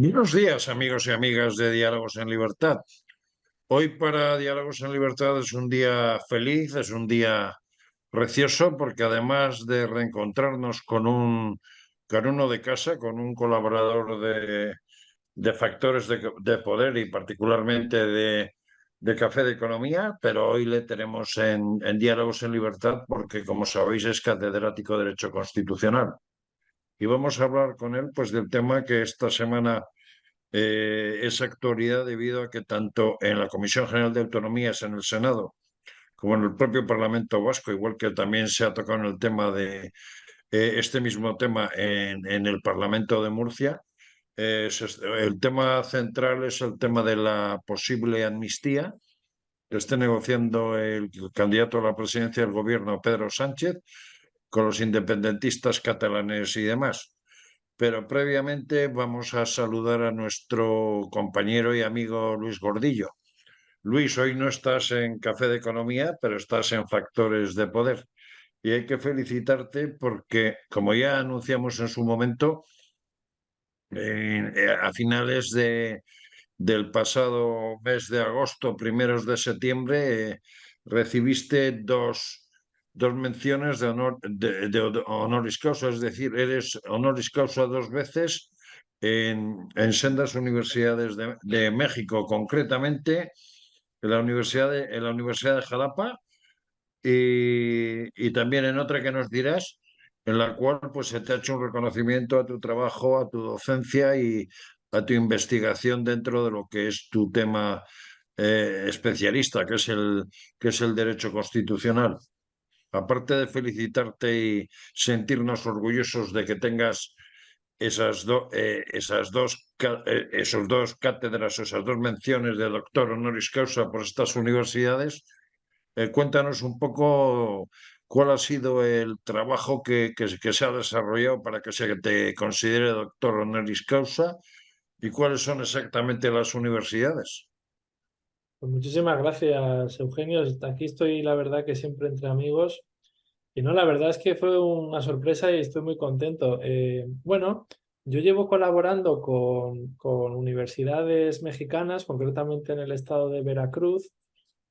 Buenos días, amigos y amigas de Diálogos en Libertad. Hoy para Diálogos en Libertad es un día feliz, es un día precioso, porque además de reencontrarnos con uno de casa, con un colaborador de factores de poder y particularmente de Café de Economía, pero hoy le tenemos en Diálogos en Libertad porque, como sabéis, es catedrático de Derecho Constitucional. Y vamos a hablar con él pues del tema que esta semana es actualidad debido a que tanto en la Comisión General de Autonomías en el Senado como en el propio Parlamento Vasco, igual que también se ha tocado en el tema de este mismo tema en el Parlamento de Murcia, el tema central es el tema de la posible amnistía que esté negociando el candidato a la presidencia del gobierno, Pedro Sánchez, con los independentistas catalanes y demás. Pero previamente vamos a saludar a nuestro compañero y amigo Luis Gordillo. Luis, hoy no estás en Café de Economía, pero estás en Factores de Poder. Y hay que felicitarte porque, como ya anunciamos en su momento, a finales del pasado mes de agosto, primeros de septiembre, recibiste dos menciones de honoris causa, es decir, eres honoris causa dos veces en sendas universidades de México, concretamente en la Universidad de Jalapa y también en otra que nos dirás, en la cual pues se te ha hecho un reconocimiento a tu trabajo, a tu docencia y a tu investigación dentro de lo que es tu tema especialista, que es el derecho constitucional. Aparte de felicitarte y sentirnos orgullosos de que tengas esos dos cátedras, esas dos menciones de doctor honoris causa por estas universidades, cuéntanos un poco cuál ha sido el trabajo que se ha desarrollado para que se te considere doctor honoris causa y cuáles son exactamente las universidades. Pues muchísimas gracias, Eugenio. Aquí estoy, la verdad, que siempre entre amigos. Y no, la verdad es que fue una sorpresa y estoy muy contento. Bueno, yo llevo colaborando con universidades mexicanas, concretamente en el estado de Veracruz,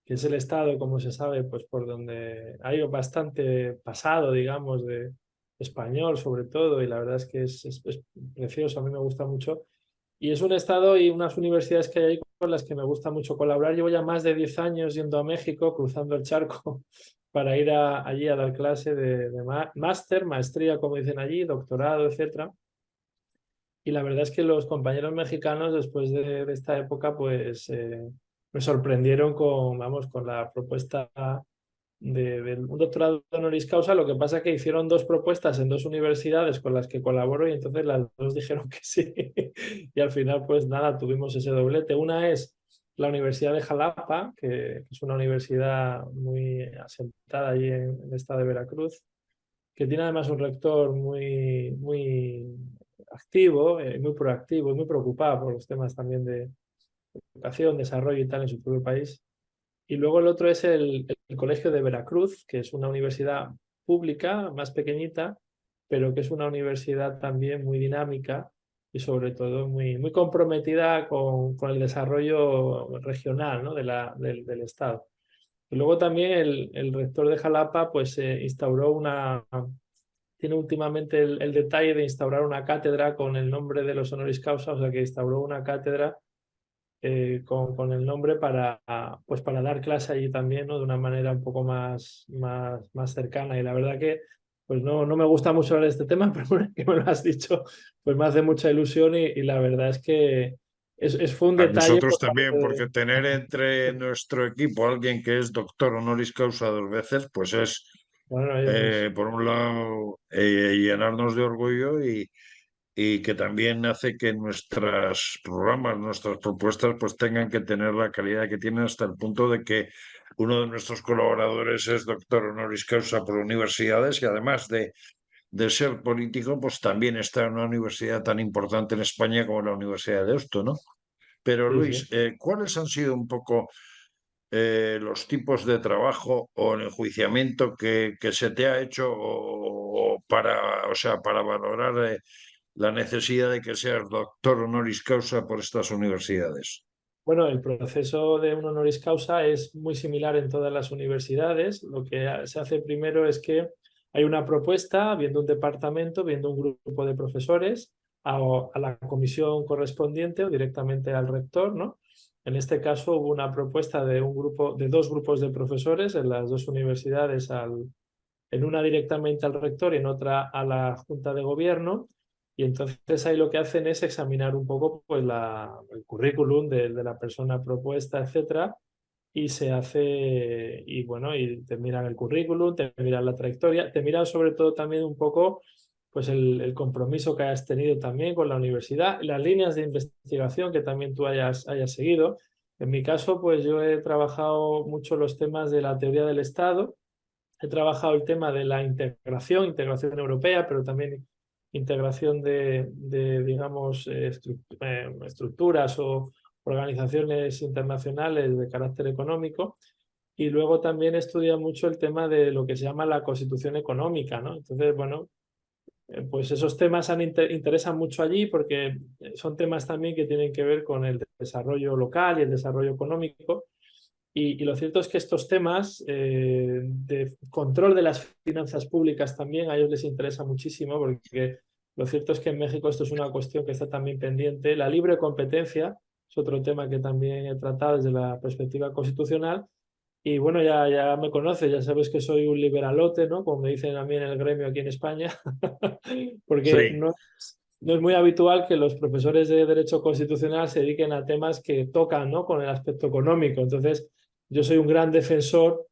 que es el estado, como se sabe, pues por donde hay bastante pasado, digamos, de español sobre todo, y la verdad es que es precioso, a mí me gusta mucho. Y es un estado y unas universidades que hay ahí con las que me gusta mucho colaborar. Llevo ya más de 10 años yendo a México, cruzando el charco, para ir allí a dar clase de máster, maestría, como dicen allí, doctorado, etcétera. Y la verdad es que los compañeros mexicanos, después de esta época, pues me sorprendieron vamos, con la propuesta de un doctorado honoris causa. Lo que pasa es que hicieron dos propuestas en dos universidades con las que colaboro y entonces las dos dijeron que sí. Y al final, pues nada, tuvimos ese doblete. Una es la Universidad de Jalapa, que es una universidad muy asentada allí en el estado de Veracruz, que tiene además un rector muy activo, muy proactivo y muy preocupado por los temas también de educación, desarrollo y tal en su propio país. Y luego el otro es el Colegio de Veracruz, que es una universidad pública, más pequeñita, pero que es una universidad también muy dinámica y sobre todo muy comprometida con el desarrollo regional, ¿no? Del Estado. Y luego también el rector de Jalapa pues instauró tiene últimamente el detalle de instaurar una cátedra con el nombre de los honoris causa, o sea que instauró una cátedra con el nombre pues para dar clase allí también, ¿no? De una manera un poco más cercana. Y la verdad que pues no me gusta mucho hablar de este tema, pero bueno, que me lo has dicho, pues me hace mucha ilusión y la verdad es que fue un A detalle nosotros por también, parte porque tener entre nuestro equipo alguien que es doctor honoris causa dos veces, pues es, bueno, oye, pues por un lado, llenarnos de orgullo y que también hace que nuestros programas, nuestras propuestas, pues tengan que tener la calidad que tienen hasta el punto de que uno de nuestros colaboradores es doctor honoris causa por universidades y además de ser político, pues también está en una universidad tan importante en España como la Universidad de Deusto, ¿no? Pero sí, sí. Luis, ¿cuáles han sido un poco los tipos de trabajo o el enjuiciamiento que se te ha hecho o para, o sea, para valorar la necesidad de que seas doctor honoris causa por estas universidades? Bueno, el proceso de un honoris causa es muy similar en todas las universidades. Lo que se hace primero es que hay una propuesta, viendo un departamento, viendo un grupo de profesores, a la comisión correspondiente o directamente al rector, ¿no? En este caso hubo una propuesta de un grupo, de dos grupos de profesores en las dos universidades, en una directamente al rector y en otra a la Junta de Gobierno. Y entonces ahí lo que hacen es examinar un poco pues, el currículum de la persona propuesta, etcétera, y se hace, y bueno, y te miran el currículum, te miran la trayectoria, te miran sobre todo también un poco pues el compromiso que hayas tenido también con la universidad, las líneas de investigación que también tú hayas seguido. En mi caso, pues yo he trabajado mucho los temas de la teoría del Estado. He trabajado el tema de la integración europea, pero también integración digamos, estructuras o organizaciones internacionales de carácter económico. Y luego también estudia mucho el tema de lo que se llama la constitución económica, ¿no? Entonces, bueno, pues esos temas interesan mucho allí porque son temas también que tienen que ver con el desarrollo local y el desarrollo económico. Y lo cierto es que estos temas de control de las finanzas públicas también a ellos les interesa muchísimo porque lo cierto es que en México esto es una cuestión que está también pendiente. La libre competencia es otro tema que también he tratado desde la perspectiva constitucional. Y bueno, ya me conoces, ya sabes que soy un liberalote, ¿no? Como me dicen a mí en el gremio aquí en España, porque Sí. no es muy habitual que los profesores de Derecho Constitucional se dediquen a temas que tocan, ¿no? Con el aspecto económico. Entonces, yo soy un gran defensor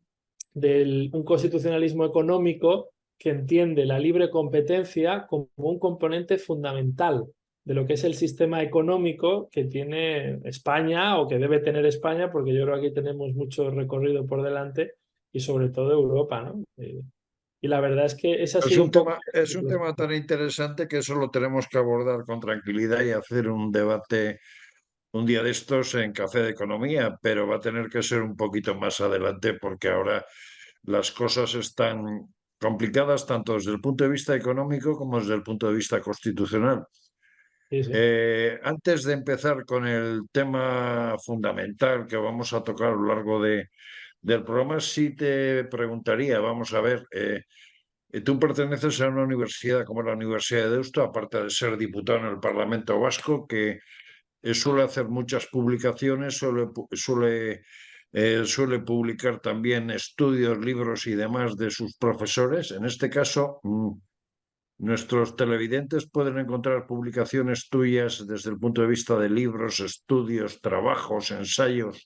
de un constitucionalismo económico que entiende la libre competencia como un componente fundamental de lo que es el sistema económico que tiene España o que debe tener España, porque yo creo que aquí tenemos mucho recorrido por delante y sobre todo Europa, ¿no? Y la verdad es que ese ha sido un poco... Es un tema tan interesante que eso lo tenemos que abordar con tranquilidad y hacer un debate un día de estos en Café de Economía, pero va a tener que ser un poquito más adelante porque ahora las cosas están complicadas tanto desde el punto de vista económico como desde el punto de vista constitucional. Sí, sí. Antes de empezar con el tema fundamental que vamos a tocar a lo largo del programa, sí te preguntaría, vamos a ver, tú perteneces a una universidad como la Universidad de Deusto, aparte de ser diputado en el Parlamento Vasco, que suele hacer muchas publicaciones, suele publicar también estudios, libros y demás de sus profesores. En este caso, nuestros televidentes pueden encontrar publicaciones tuyas desde el punto de vista de libros, estudios, trabajos, ensayos,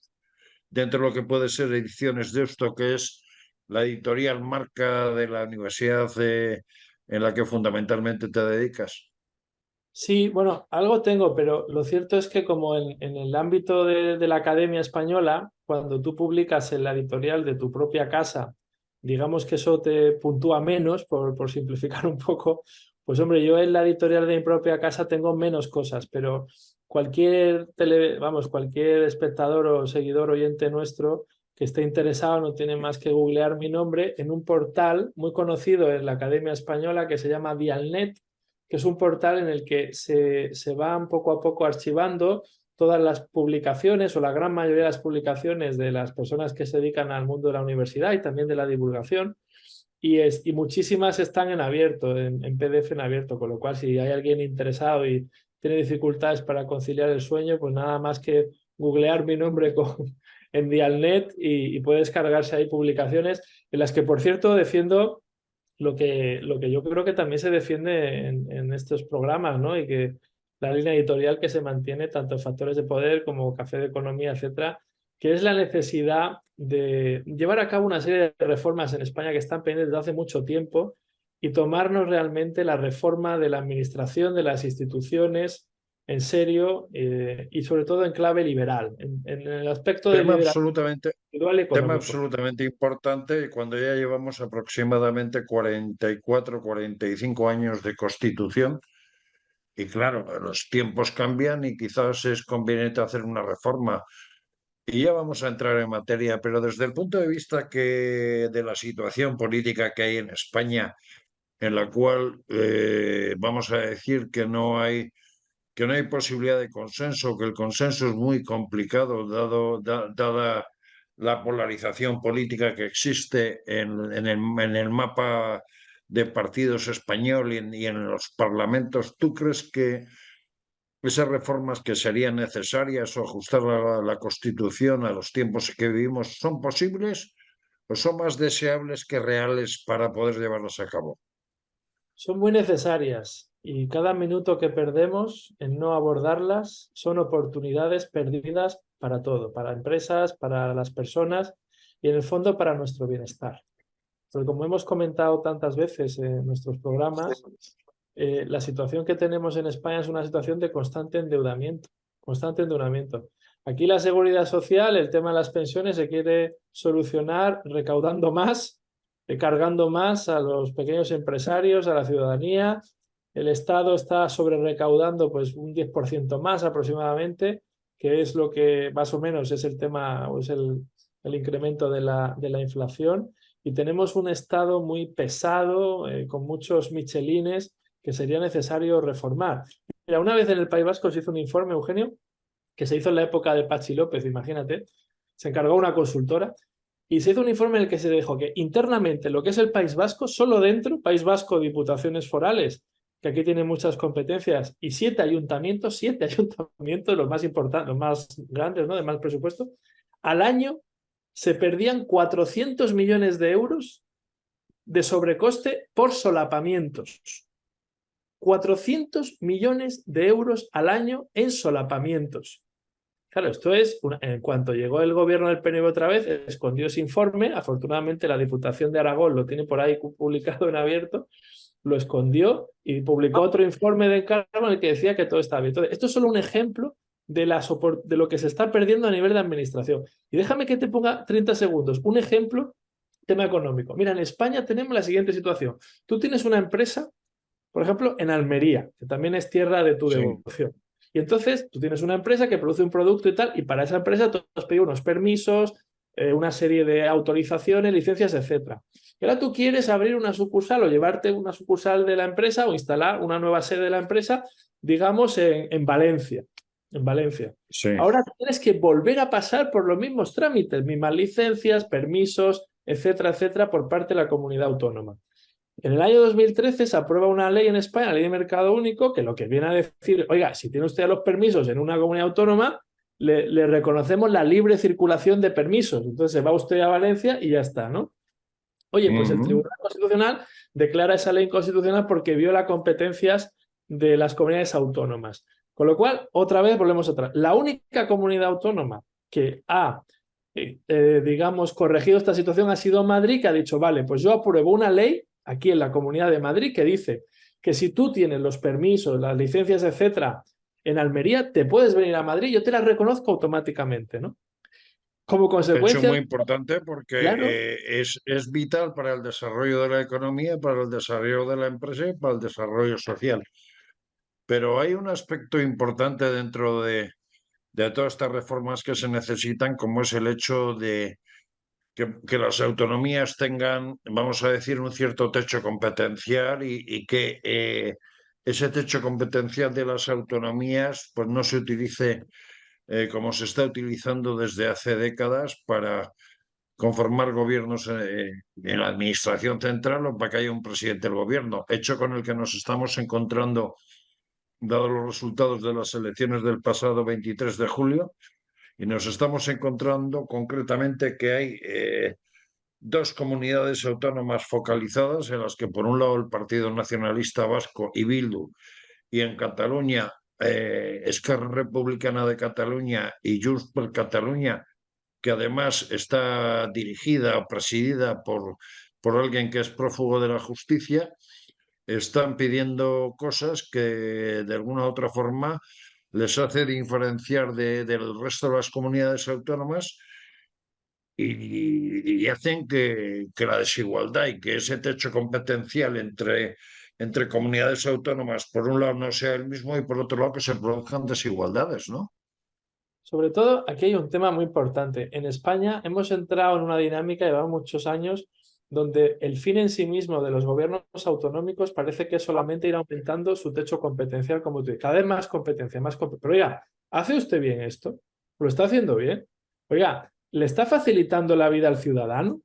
dentro de lo que puede ser Ediciones Deusto, que es la editorial marca de la universidad en la que fundamentalmente te dedicas. Sí, bueno, algo tengo, pero lo cierto es que como en el ámbito de la Academia Española, cuando tú publicas en la editorial de tu propia casa, digamos que eso te puntúa menos, por simplificar un poco, pues hombre, yo en la editorial de mi propia casa tengo menos cosas, pero cualquier espectador o seguidor oyente nuestro que esté interesado no tiene más que googlear mi nombre en un portal muy conocido en la Academia Española que se llama Dialnet, que es un portal en el que se van poco a poco archivando todas las publicaciones o la gran mayoría de las publicaciones de las personas que se dedican al mundo de la universidad y también de la divulgación. Y muchísimas están en abierto, en PDF en abierto, con lo cual si hay alguien interesado y tiene dificultades para conciliar el sueño, pues nada más que googlear mi nombre en Dialnet y puede descargarse ahí publicaciones en las que, por cierto, defiendo lo que yo creo que también se defiende en estos programas, ¿no? Y que la línea editorial que se mantiene, tanto en Factores de Poder como Café de Economía, etcétera, que es la necesidad de llevar a cabo una serie de reformas en España que están pendientes desde hace mucho tiempo y tomarnos realmente la reforma de la administración, de las instituciones en serio y sobre todo en clave liberal, en el aspecto de Tema liderazgo absolutamente, individual y tema económico. absolutamente importante cuando ya llevamos aproximadamente 44, 45 años de Constitución. Y claro, los tiempos cambian y quizás es conveniente hacer una reforma. Y ya vamos a entrar en materia, pero desde el punto de vista de la situación política que hay en España, en la cual vamos a decir que no hay posibilidad de consenso, que el consenso es muy complicado dada la polarización política que existe en el mapa de partidos español y en los parlamentos. ¿Tú crees que esas reformas que serían necesarias o ajustar la Constitución a los tiempos que vivimos son posibles o son más deseables que reales para poder llevarlas a cabo? Son muy necesarias y cada minuto que perdemos en no abordarlas son oportunidades perdidas para todo, para empresas, para las personas y en el fondo para nuestro bienestar. Porque como hemos comentado tantas veces en nuestros programas, la situación que tenemos en España es una situación de constante endeudamiento, constante endeudamiento. Aquí la seguridad social, el tema de las pensiones se quiere solucionar recaudando más, cargando más a los pequeños empresarios, a la ciudadanía. El Estado está sobre recaudando pues un 10% más aproximadamente, que es lo que más o menos es el tema, o es el incremento de la inflación. Y tenemos un Estado muy pesado, con muchos michelines, que sería necesario reformar. Mira, una vez en el País Vasco se hizo un informe, Eugenio, que se hizo en la época de Pachi López, imagínate, se encargó una consultora y se hizo un informe en el que se dijo que internamente lo que es el País Vasco, solo dentro, País Vasco, diputaciones forales, que aquí tienen muchas competencias, y 7 ayuntamientos, los más importantes, los más grandes, ¿no? De más presupuesto, al año se perdían 400 millones de euros de sobrecoste por solapamientos. 400 millones de euros al año en solapamientos. Claro, esto es, en cuanto llegó el gobierno del PNV otra vez, escondió ese informe. Afortunadamente la Diputación de Aragón lo tiene por ahí publicado en abierto, lo escondió y publicó otro informe de encargo en el que decía que todo estaba bien. Entonces, esto es solo un ejemplo de lo que se está perdiendo a nivel de administración. Y déjame que te ponga 30 segundos. Un ejemplo, tema económico. Mira, en España tenemos la siguiente situación. Tú tienes una empresa, por ejemplo, en Almería, que también es tierra de tu Sí. devoción. Y entonces tú tienes una empresa que produce un producto y tal, y para esa empresa tú has pedido unos permisos, una serie de autorizaciones, licencias, etcétera. Y ahora tú quieres abrir una sucursal o llevarte una sucursal de la empresa o instalar una nueva sede de la empresa, digamos, en Valencia. En Valencia. Sí. Ahora tienes que volver a pasar por los mismos trámites, mismas licencias, permisos, etcétera, etcétera, por parte de la comunidad autónoma. En el año 2013 se aprueba una ley en España, la ley de mercado único, que lo que viene a decir, oiga, si tiene usted los permisos en una comunidad autónoma, le reconocemos la libre circulación de permisos. Entonces se va usted a Valencia y ya está, ¿no? Oye, pues el Tribunal Constitucional declara esa ley inconstitucional porque viola competencias de las comunidades autónomas. Con lo cual, otra vez volvemos atrás. La única comunidad autónoma que ha, digamos, corregido esta situación ha sido Madrid, que ha dicho, vale, pues yo apruebo una ley aquí en la Comunidad de Madrid que dice que si tú tienes los permisos, las licencias, etcétera, en Almería, te puedes venir a Madrid, yo te las reconozco automáticamente, ¿no? Como Hecho consecuencia, muy importante porque claro, es vital para el desarrollo de la economía, para el desarrollo de la empresa y para el desarrollo social. Pero hay un aspecto importante dentro de todas estas reformas que se necesitan, como es el hecho de que las autonomías tengan, vamos a decir, un cierto techo competencial y que ese techo competencial de las autonomías pues no se utilice como se está utilizando desde hace décadas para conformar gobiernos en la administración central o para que haya un presidente del gobierno, hecho con el que nos estamos encontrando, dados los resultados de las elecciones del pasado 23 de julio, y nos estamos encontrando concretamente que hay dos comunidades autónomas focalizadas en las que, por un lado, el Partido Nacionalista Vasco y Bildu, y en Cataluña, Esquerra Republicana de Cataluña y Junts per Catalunya, que además está dirigida o presidida por alguien que es prófugo de la justicia, están pidiendo cosas que de alguna u otra forma les hace diferenciar del resto de las comunidades autónomas y hacen que la desigualdad y que ese techo competencial entre comunidades autónomas, por un lado, no sea el mismo y por otro lado, que se produzcan desigualdades, ¿no? sobre todo aquí hay un tema muy importante. En España hemos entrado en una dinámica, llevamos muchos años, donde el fin en sí mismo de los gobiernos autonómicos parece que es solamente ir aumentando su techo competencial, como tú dices, cada vez más competencia, más competencia. Pero oiga, ¿hace usted bien esto? ¿Lo está haciendo bien? Oiga, ¿le está facilitando la vida al ciudadano?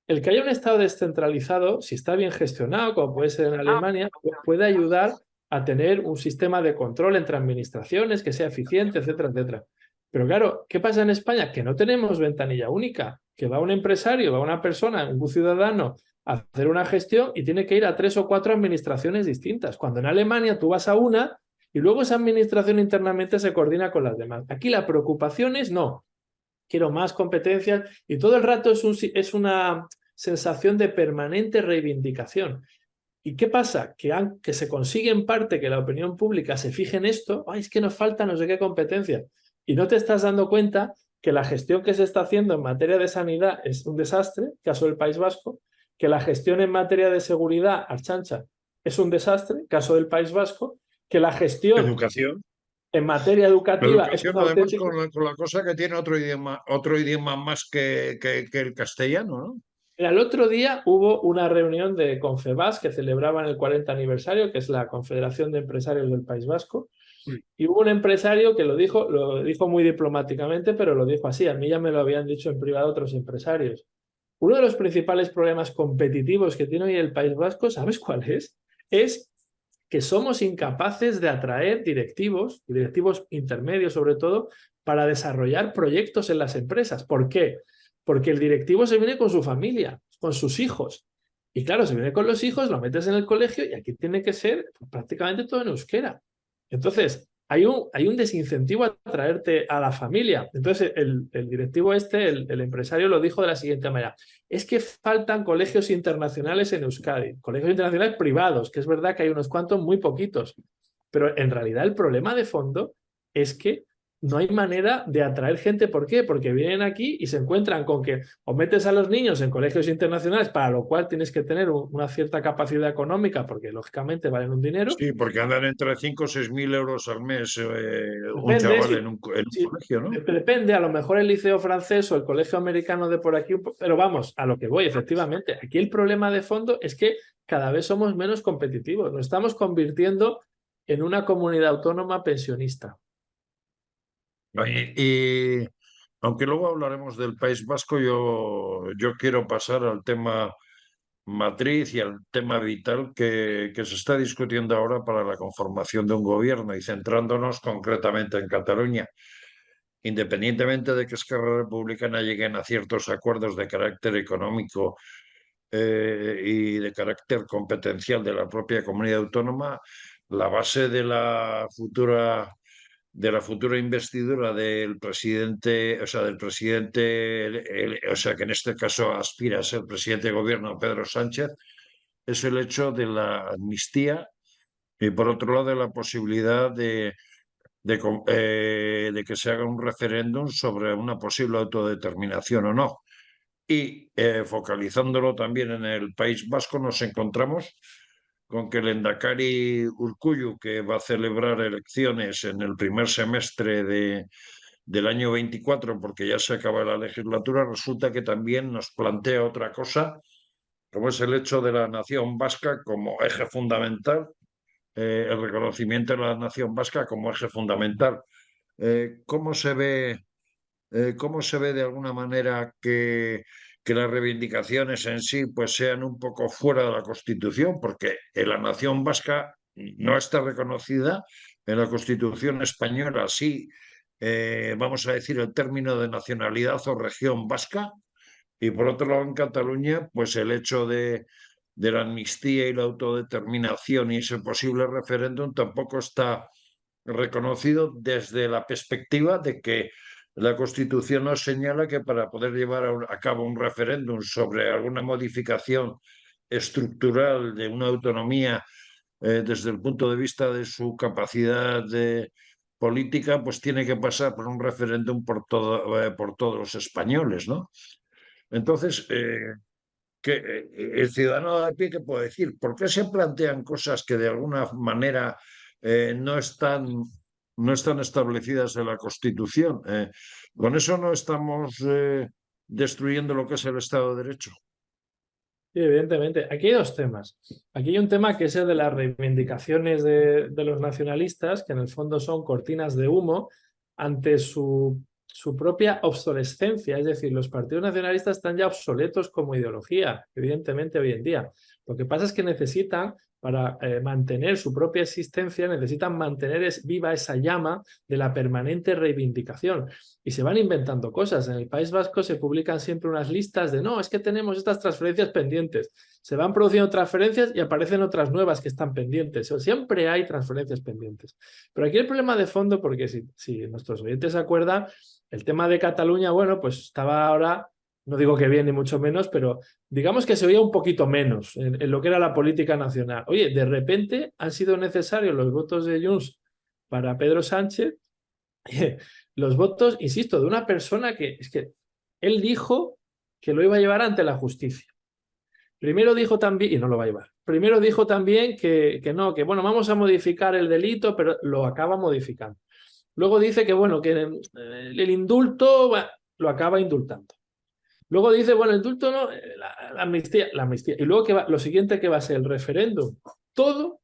El que haya un Estado descentralizado, si está bien gestionado, como puede ser en Alemania, puede ayudar a tener un sistema de control entre administraciones que sea eficiente, etcétera, etcétera. Pero claro, ¿qué pasa en España? Que no tenemos ventanilla única, que va un empresario, va una persona, un ciudadano a hacer una gestión y tiene que ir a 3 o 4 administraciones distintas. Cuando en Alemania tú vas a una y luego esa administración internamente se coordina con las demás. Aquí la preocupación es no, quiero más competencias y todo el rato es una sensación de permanente reivindicación. ¿Y qué pasa? Que se consigue en parte que la opinión pública se fije en esto. Ay, es que nos falta no sé qué competencia. Y no te estás dando cuenta que la gestión que se está haciendo en materia de sanidad es un desastre, caso del País Vasco, que la gestión en materia de seguridad, Archancha, es un desastre, caso del País Vasco, que la gestión Educación. en materia La educativa es educación, un además, auténtico. con la cosa que tiene otro idioma más que el castellano, ¿no? El otro día hubo una reunión de Confebask que celebraban el 40 aniversario, que es la Confederación de Empresarios del País Vasco, y hubo un empresario que lo dijo muy diplomáticamente, pero lo dijo así. A mí ya me lo habían dicho en privado otros empresarios. Uno de los principales problemas competitivos que tiene hoy el País Vasco, ¿sabes cuál es? Es que somos incapaces de atraer directivos, y directivos intermedios sobre todo, para desarrollar proyectos en las empresas. ¿Por qué? Porque el directivo se viene con su familia, con sus hijos. Y claro, se viene con los hijos, lo metes en el colegio y aquí tiene que ser prácticamente todo en euskera. Entonces, hay un desincentivo a traerte a la familia. Entonces, el directivo el empresario, lo dijo de la siguiente manera. Es que faltan colegios internacionales en Euskadi, colegios internacionales privados, que es verdad que hay unos cuantos, muy poquitos. Pero en realidad el problema de fondo es que no hay manera de atraer gente. ¿Por qué? Porque vienen aquí y se encuentran con que o metes a los niños en colegios internacionales, para lo cual tienes que tener una cierta capacidad económica, porque lógicamente valen un dinero. Sí, porque andan entre 5 o 6 mil euros al mes un Depende, chaval en un colegio, ¿no? depende, a lo mejor el liceo francés o el colegio americano de por aquí, pero vamos, a lo que voy, efectivamente. Aquí el problema de fondo es que cada vez somos menos competitivos, nos estamos convirtiendo en una comunidad autónoma pensionista. Y aunque luego hablaremos del País Vasco, yo quiero pasar al tema matriz y al tema vital que se está discutiendo ahora para la conformación de un gobierno y centrándonos concretamente en Cataluña. Independientemente de que Esquerra Republicana lleguen a ciertos acuerdos de carácter económico y de carácter competencial de la propia comunidad autónoma, la base de la futura investidura del presidente, o sea, del presidente, o sea, que en este caso aspira a ser presidente de gobierno Pedro Sánchez, es el hecho de la amnistía y por otro lado de la posibilidad de que se haga un referéndum sobre una posible autodeterminación o no. Y focalizándolo también en el País Vasco, nos encontramos con que el Endacari Urkullu, que va a celebrar elecciones en el primer semestre del año 24, porque ya se acaba la legislatura, resulta que también nos plantea otra cosa, como es el hecho de la nación vasca como eje fundamental, el reconocimiento de la nación vasca como eje fundamental. ¿Cómo se ve? ¿Cómo se ve de alguna manera que las reivindicaciones en sí pues sean un poco fuera de la Constitución? Porque la nación vasca no está reconocida en la Constitución española, sí, vamos a decir el término de nacionalidad o región vasca, y por otro lado en Cataluña, pues el hecho de la amnistía y la autodeterminación y ese posible referéndum tampoco está reconocido desde la perspectiva de que la Constitución nos señala que para poder llevar a cabo un referéndum sobre alguna modificación estructural de una autonomía desde el punto de vista de su capacidad política, pues tiene que pasar por un referéndum por todos los españoles, ¿no? Entonces, el ciudadano de a pie, ¿qué puede decir? ¿Por qué se plantean cosas que de alguna manera no están, no están establecidas en la Constitución? Con eso no estamos destruyendo lo que es el Estado de Derecho. Sí, evidentemente. Aquí hay dos temas. Aquí hay un tema que es el de las reivindicaciones de los nacionalistas, que en el fondo son cortinas de humo ante su propia obsolescencia. Es decir, los partidos nacionalistas están ya obsoletos como ideología, evidentemente, hoy en día. Lo que pasa es que necesitan, para mantener su propia existencia, necesitan mantener viva esa llama de la permanente reivindicación. Y se van inventando cosas. En el País Vasco se publican siempre unas listas de no, es que tenemos estas transferencias pendientes. Se van produciendo transferencias y aparecen otras nuevas que están pendientes. O sea, siempre hay transferencias pendientes. Pero aquí el problema de fondo, porque si nuestros oyentes se acuerdan, el tema de Cataluña, bueno, pues estaba ahora, no digo que bien ni mucho menos, pero digamos que se oía un poquito menos en lo que era la política nacional. Oye, de repente han sido necesarios los votos de Junts para Pedro Sánchez. Los votos, insisto, de una persona que es que él dijo que lo iba a llevar ante la justicia. Primero dijo también, y no lo va a llevar, primero dijo también que no, que bueno, vamos a modificar el delito, pero lo acaba modificando. Luego dice que bueno, que el indulto bueno, lo acaba indultando. Luego dice, bueno, el indulto no, la amnistía, la amnistía. Y luego que lo siguiente que va a ser el referéndum. Todo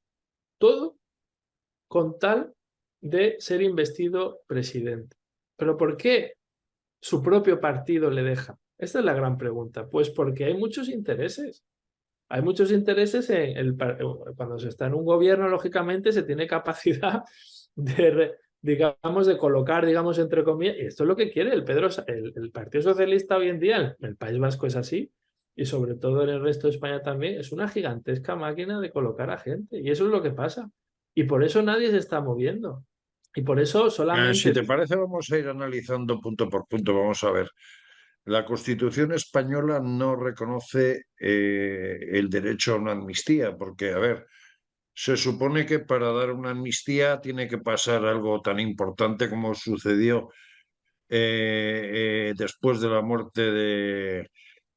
con tal de ser investido presidente. ¿Pero por qué su propio partido le deja? Esta es la gran pregunta. Pues porque hay muchos intereses. Hay muchos intereses cuando se está en un gobierno, lógicamente, se tiene capacidad digamos, de colocar, digamos, entre comillas, y esto es lo que quiere el Partido Socialista hoy en día, el País Vasco es así, y sobre todo en el resto de España también, es una gigantesca máquina de colocar a gente, y eso es lo que pasa. Y por eso nadie se está moviendo. Y por eso Si solamente... te parece, vamos a ir analizando punto por punto. Vamos a ver. La Constitución española no reconoce el derecho a una amnistía, porque, a ver, se supone que para dar una amnistía tiene que pasar algo tan importante como sucedió después de la muerte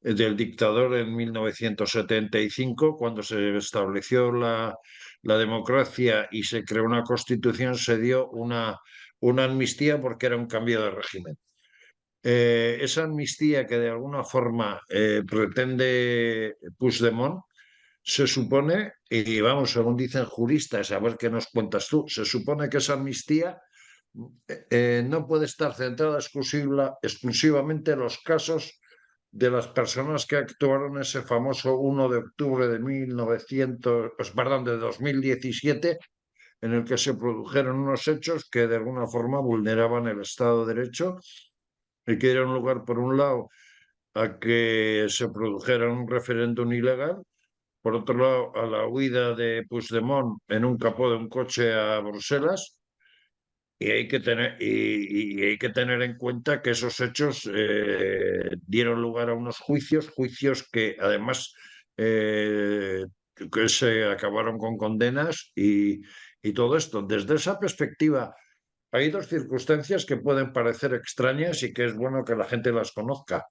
del dictador en 1975, cuando se estableció la democracia y se creó una constitución, se dio una amnistía porque era un cambio de régimen. Esa amnistía que de alguna forma pretende Puigdemont, se supone, y vamos, según dicen juristas, a ver qué nos cuentas tú, se supone que esa amnistía no puede estar centrada exclusivamente en los casos de las personas que actuaron ese famoso 1 de octubre de 2017, en el que se produjeron unos hechos que de alguna forma vulneraban el Estado de Derecho y que dieron lugar, por un lado, a que se produjera un referéndum ilegal, por otro lado, a la huida de Puigdemont en un capó de un coche a Bruselas. Y hay que tener en cuenta que esos hechos dieron lugar a unos juicios que además que se acabaron con condenas y todo esto. Desde esa perspectiva, hay dos circunstancias que pueden parecer extrañas y que es bueno que la gente las conozca.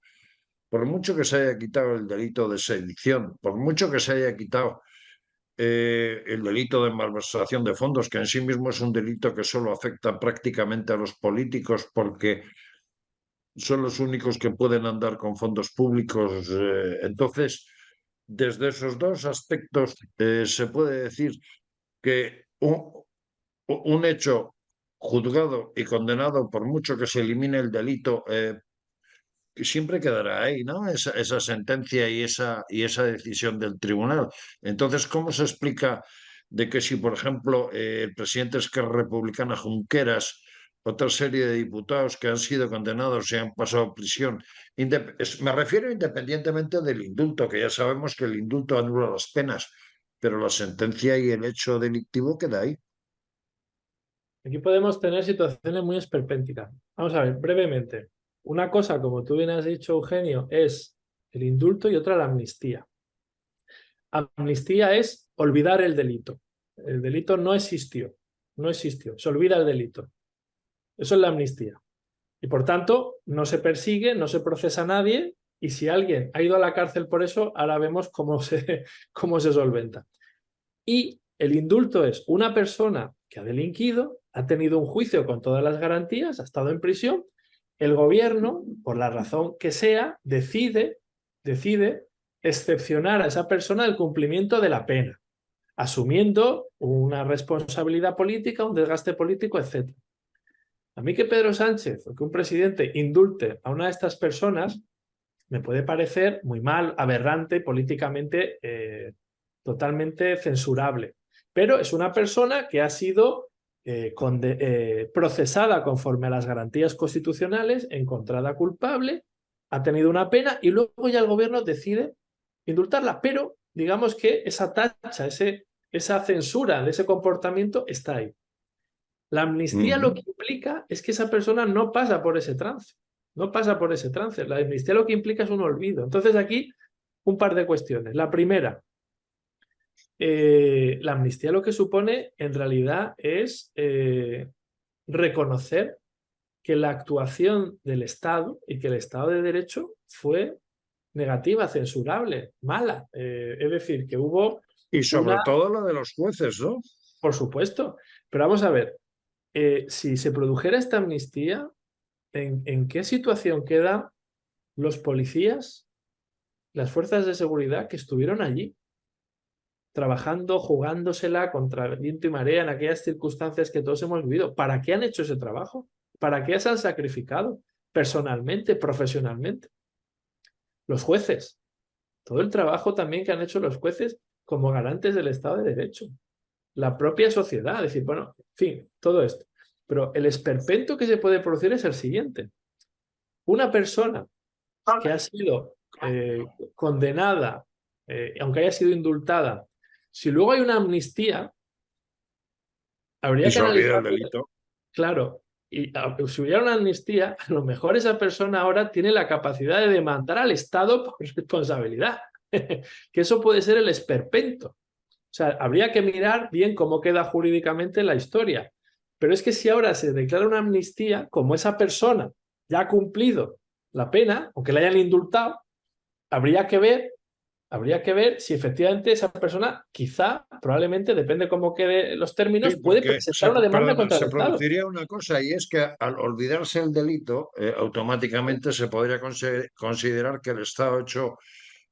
Por mucho que se haya quitado el delito de sedición, por mucho que se haya quitado el delito de malversación de fondos, que en sí mismo es un delito que solo afecta prácticamente a los políticos porque son los únicos que pueden andar con fondos públicos. Entonces, desde esos dos aspectos, se puede decir que un hecho juzgado y condenado, por mucho que se elimine el delito, siempre quedará ahí, ¿no? Esa sentencia y esa decisión del tribunal. Entonces, ¿cómo se explica de que si, por ejemplo, el presidente de Esquerra Republicana, Junqueras, otra serie de diputados que han sido condenados y han pasado prisión, me refiero independientemente del indulto, que ya sabemos que el indulto anula las penas, pero la sentencia y el hecho delictivo queda ahí. Aquí podemos tener situaciones muy esperpénticas. Vamos a ver, brevemente. Una cosa, como tú bien has dicho, Eugenio, es el indulto y otra la amnistía. Amnistía es olvidar el delito. El delito no existió, se olvida el delito. Eso es la amnistía. Y por tanto, no se persigue, no se procesa a nadie, y si alguien ha ido a la cárcel por eso, ahora vemos cómo se solventa. Y el indulto es una persona que ha delinquido, ha tenido un juicio con todas las garantías, ha estado en prisión, el gobierno, por la razón que sea, decide excepcionar a esa persona del cumplimiento de la pena, asumiendo una responsabilidad política, un desgaste político, etc. A mí que Pedro Sánchez o que un presidente indulte a una de estas personas me puede parecer muy mal, aberrante, políticamente totalmente censurable. Pero es una persona que ha sido procesada conforme a las garantías constitucionales, encontrada culpable, ha tenido una pena y luego ya el gobierno decide indultarla. Pero digamos que esa tacha, esa censura de ese comportamiento está ahí. La amnistía lo que implica es que esa persona no pasa por ese trance. No pasa por ese trance. La amnistía lo que implica es un olvido. Entonces aquí un par de cuestiones. La primera, la amnistía lo que supone en realidad es reconocer que la actuación del Estado y que el Estado de Derecho fue negativa, censurable, mala. Es decir, que hubo Y sobre todo la de los jueces, ¿no? Por supuesto. Pero vamos a ver, si se produjera esta amnistía, ¿en qué situación quedan los policías, las fuerzas de seguridad que estuvieron allí, trabajando, jugándosela contra viento y marea en aquellas circunstancias que todos hemos vivido? ¿Para qué han hecho ese trabajo? ¿Para qué se han sacrificado personalmente, profesionalmente? Los jueces, todo el trabajo también que han hecho los jueces como garantes del Estado de Derecho. La propia sociedad, es decir, bueno, en fin, todo esto. Pero el esperpento que se puede producir es el siguiente. Una persona que ha sido condenada, aunque haya sido indultada, si luego hay una amnistía, habría Y que se olvida analizar, el delito. claro, y si hubiera una amnistía, a lo mejor esa persona ahora tiene la capacidad de demandar al Estado por responsabilidad, que eso puede ser el esperpento. O sea, habría que mirar bien cómo queda jurídicamente la historia. Pero es que si ahora se declara una amnistía, como esa persona ya ha cumplido la pena, aunque la hayan indultado, habría que ver si efectivamente esa persona, quizá, probablemente, depende cómo queden los términos, Sí, puede porque presentar una demanda perdona, contra el se Estado. produciría una cosa y es que al olvidarse el delito, automáticamente se podría considerar que el Estado ha hecho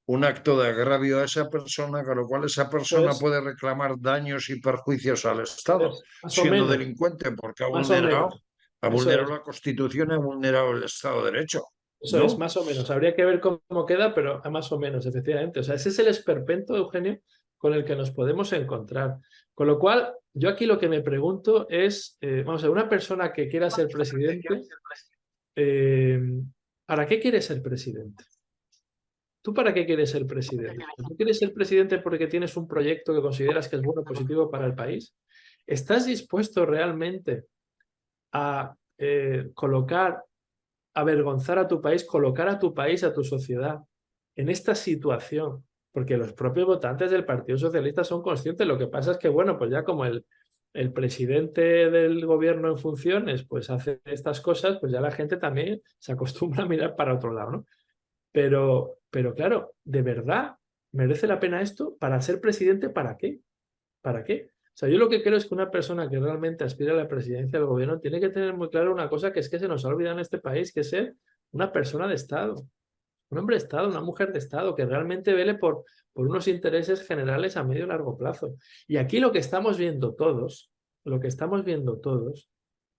un acto de agravio a esa persona, con lo cual esa persona Pues, puede reclamar daños y perjuicios al Estado, más o siendo menos, delincuente porque más o menos. ha Eso vulnerado es. la Constitución, ha vulnerado el Estado de Derecho, Eso es, ¿no? más o menos. Habría que ver cómo queda, pero más o menos, efectivamente. O sea, ese es el esperpento, Eugenio, con el que nos podemos encontrar. Con lo cual, yo aquí lo que me pregunto es, vamos a ver, una persona que quiera ser presidente, eh, ¿para qué quiere ser presidente? ¿Tú para qué quieres ser presidente? ¿Tú quieres ser presidente porque tienes un proyecto que consideras que es bueno, positivo para el país? ¿Estás dispuesto realmente a colocar, avergonzar a tu país, colocar a tu país, a tu sociedad en esta situación? Porque los propios votantes del Partido Socialista son conscientes. Lo que pasa es que, bueno, pues ya como el presidente del gobierno en funciones pues hace estas cosas, pues ya la gente también se acostumbra a mirar para otro lado, ¿no? Pero claro, ¿de verdad merece la pena esto? ¿Para ser presidente, para qué? ¿Para qué? O sea, yo lo que creo es que una persona que realmente aspira a la presidencia del gobierno tiene que tener muy claro una cosa que es que se nos ha olvidado en este país, que es ser una persona de Estado, un hombre de Estado, una mujer de Estado, que realmente vele por unos intereses generales a medio y largo plazo. Y aquí lo que estamos viendo todos, lo que estamos viendo todos,